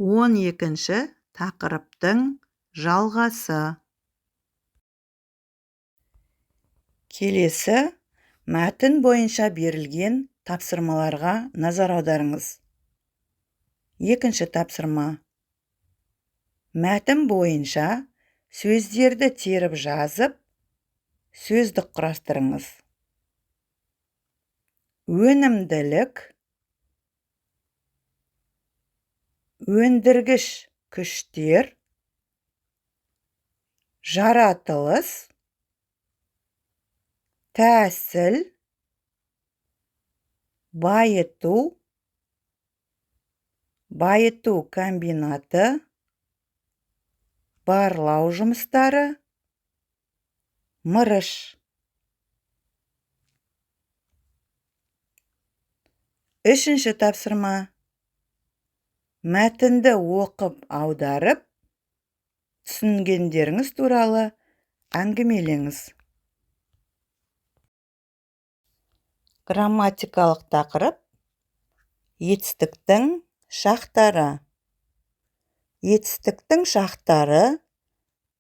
12-ші тақырыптың жалғасы. Келесі мәтін бойынша берілген тапсырмаларға назар аударыңыз. Екінші тапсырма. Мәтін бойынша сөздерді теріп жазып, сөздік құрастырыңыз. Өнімділік, өндіргіш күштер, жаратылыс, тәсіл, байыту, байыту комбинаты, барлау жұмыстары, мырыш. Үшінші тапсырма. Мәтінді оқып аударып, түсінгендеріңіз туралы әңгімелеңіз. Грамматикалық тақырып: етістіктің шақтары. Етістіктің шақтары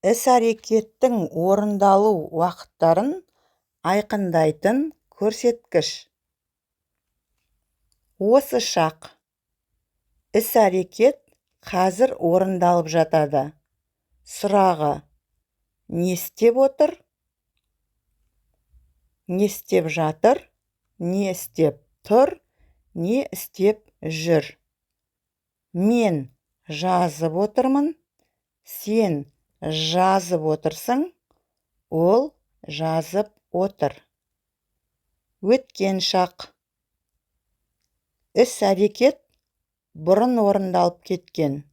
іс-әрекеттің орындалу уақыттарын айқындайтын көрсеткіш. Осы шақ: іс-әрекет қазір орындалып жатады. Сұрағы: не істеп отыр? Не істеп жатыр? Не істеп тұр? Не істеп жүр? Мен жазып отырмын. Сен жазып отырсың. Ол жазып отыр. Өткен шақ: іс-әрекет бұрын орындалып кеткен.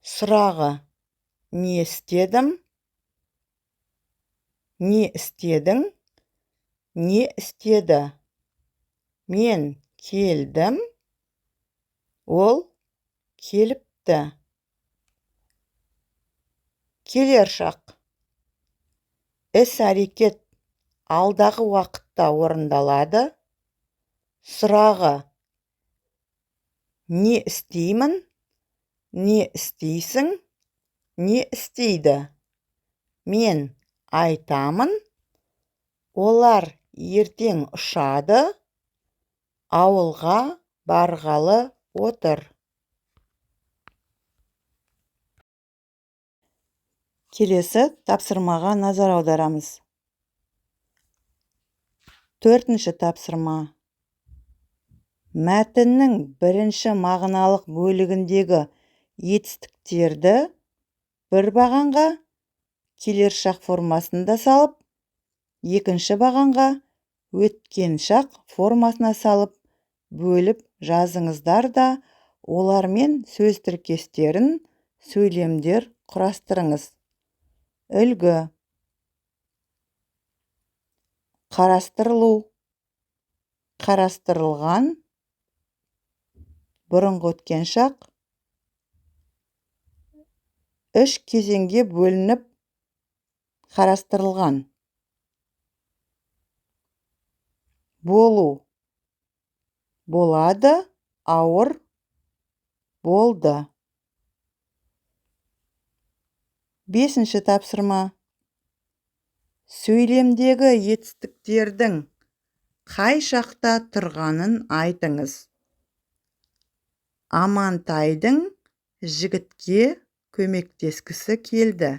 Сұрағы: не істедім? Не істедің? Не істеді? Мен келдім. Ол келіпті. Келер шақ: іс-әрекет алдағы уақытта орындалады. Сұрағы: не істеймін? Не істейсің? Не істейді? Мен айтамын. Олар ертең ұшады. Ауылға барғалы отыр. Келесі тапсырмаға назар аударамыз. Төртінші тапсырма. Мәтіннің бірінші мағыналық бөлігіндегі етістіктерді бір бағанға келер шақ формасында салып, екінші бағанға өткен шақ формасына салып, бөліп жазыңыздар да олармен сөз тіркестерін, сөйлемдер құрастырыңыз. Үлгі: қарастырылу, қарастырылған, бұрынғы өткен шақ, үш кезеңге бөлініп қарастырылған. Болу: болады, ауыр, болды. Бесінші тапсырма. Сөйлемдегі етістіктердің қай шақта тұрғанын айтыңыз. Амантайдың жігітке көмектескісі келді.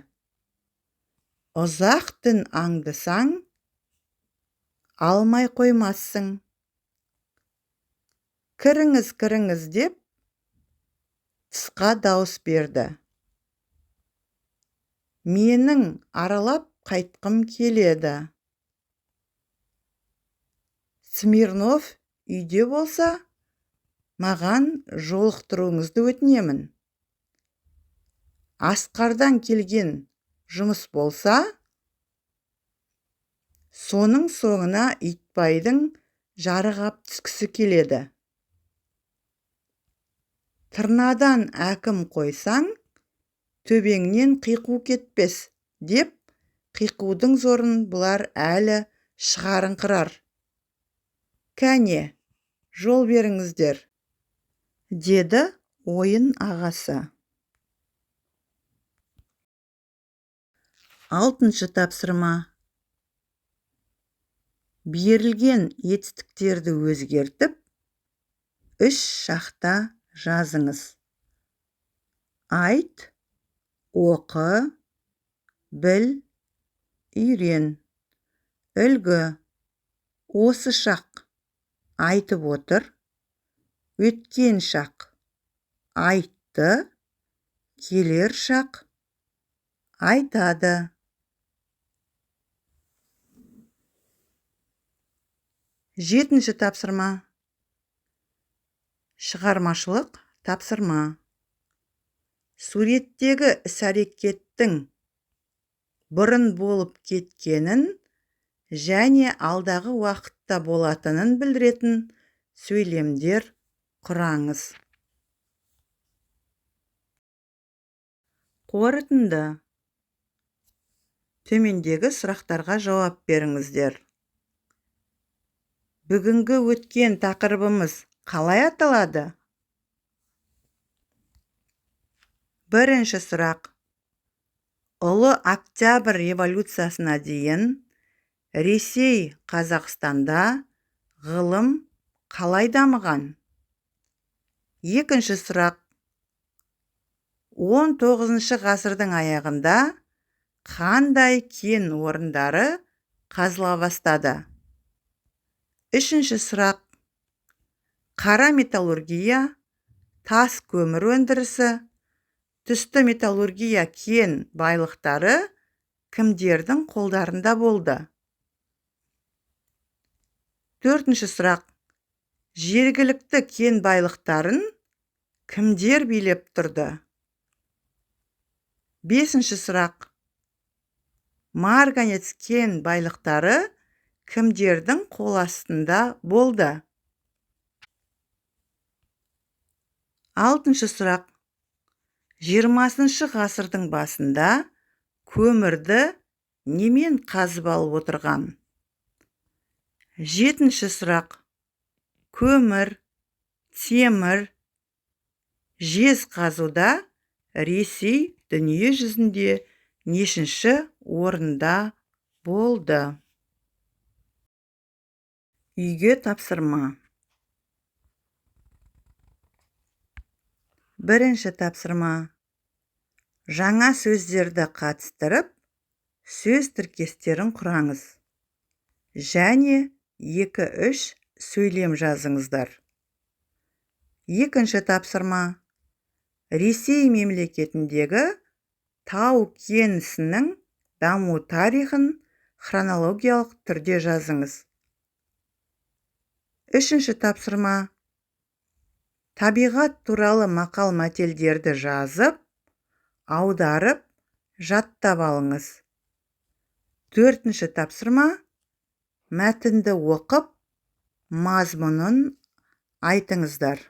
Ұзақ түн аңдысаң, алмай қоймассың. Кіріңіз, кіріңіз деп, тысқа дауыс берді. Менің аралап қайтқым келеді. Смирнов үйде болса, маған жолықтыруыңызды өтінемін. Асқардан келген жұмыс болса, соның соңына итбайдың жарығап түскісі келеді. Тырнадан әкім қойсаң, төбеңнен қиқу кетпес деп, қиқудың зорын бұлар әлі шығарыңқырар. Кәне, жол беріңіздер, деді ойын ағасы. 6-шы тапсырма. Берілген етістіктерді өзгертіп, 3 шақта жазыңыз. Айт, оқы, біл, үйрен. Үлгі, осы шақ айтып отыр, өткен шақ айтты, келер шақ айтады. 7-ші тапсырма. Шығармашылық тапсырма. Суреттегі іс-әрекеттің бұрын болып кеткенін және алдағы уақытта болатынын білдіретін сөйлемдер құраңыз. Қорытынды. Төмендегі сұрақтарға жауап беріңіздер. Бүгінгі өткен тақырыбымыз қалай аталады? Бірінші сұрақ. Ұлы Октябрь революциясына дейін Ресей, Қазақстанда ғылым қалай дамыған? Екінші сұрақ. 19 ғасырдың аяғында қандай кен орындары қазыла бастады? Үшінші сұрақ. Қара металлургия, тас көмір өндірісі, түсті металлургия кен байлықтары кімдердің қолдарында болды? Төртінші сұрақ. Жергілікті кен байлықтарын кімдер билеп тұрды? Бесінші сұрақ. Марганец кен байлықтары кімдердің қол астында болды? Алтыншы сұрақ. 20 ғасырдың басында көмірді немен қазып алып отырған? Жетінші сұрақ. Көмір, темір, жез қазуда Ресей дүние жүзінде нешінші орында болды? Үйге тапсырма. Бірінші тапсырма. Жаңа сөздерді қатыстырып, сөз тіркестерін құраңыз. Және 2-3 сөйлем жазыңыздар. Екінші тапсырма. Ресей мемлекетіндегі тау кен ісінің даму тарихын хронологиялық түрде жазыңыз. Үшінші тапсырма. Табиғат туралы мақал-мәтелдерді жазып, аударып, жаттап алыңыз. Төртінші тапсырма. Мәтінді оқып, мазмұнын айтыңыздар.